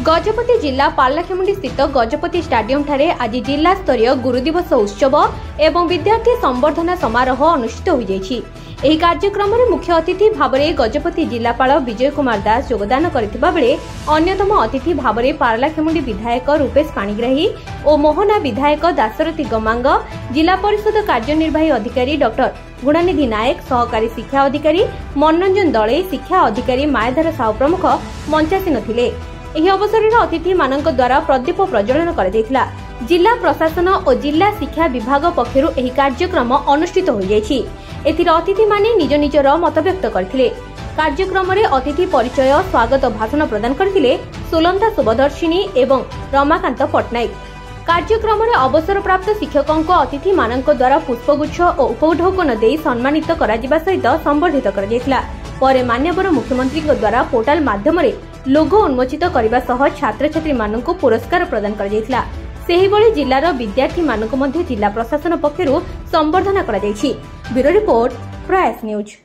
गजपति जिला पारलाखेमुंडी स्थित गजपति स्टाडियम ठारे आज जिला स्तरीय गुरुदिवस उत्सव एवं विद्यार्थी संबर्धना समारोह अनुष्ठित हो जाइछि। एही कार्यक्रम में मुख्य अतिथि भाव में गजपति जिलापाल विजय कुमार दास योगदान करथिबा बेले अन्यतम अतिथि भाव में पारलाखेमुंडी विधायक रूपेश पाणिग्राही और मोहना विधायक दासरथी गमांग, जिला परिषद कार्यनिर्वाही अधिकारी डॉक्टर गुणानिधि नायक, सहकारी शिक्षा अधिकारी मनोरंजन दले, शिक्षा अधिकारी मायाधर साहू प्रमुख मंचासीन थिले। एही अवसर में अतिथि मानक द्वारा प्रदीप प्रज्वलन कर जिला प्रशासन और जिला शिक्षा विभाग पक्षरु एही कार्यक्रम अनुष्ठित हो जाइछि। एथिरे अतिथि माने निज निजर मत व्यक्त करथिले। कार्यक्रम में अतिथि परिचय स्वागत भाषण प्रदान करथिले सुलंता शुभदर्शिनी एवं रमाकांत पट्टनायक। कार्यक्रम में अवसर प्राप्त शिक्षकों को अतिथि मानक द्वारा पुष्पगुच्छ और उपढौकन दे सम्मानित करा सहित संबर्धित कर मान्यवर मुख्यमंत्री द्वारा पोर्टाल माध्यम लोगो उन्मोचित करने सह छात्र छात्री मानक पुरस्कार प्रदान कर जिलार विद्यार्थी मानक जिला प्रशासन पक्षरु संबर्धना करा। ब्यूरो रिपोर्ट प्रयास न्यूज।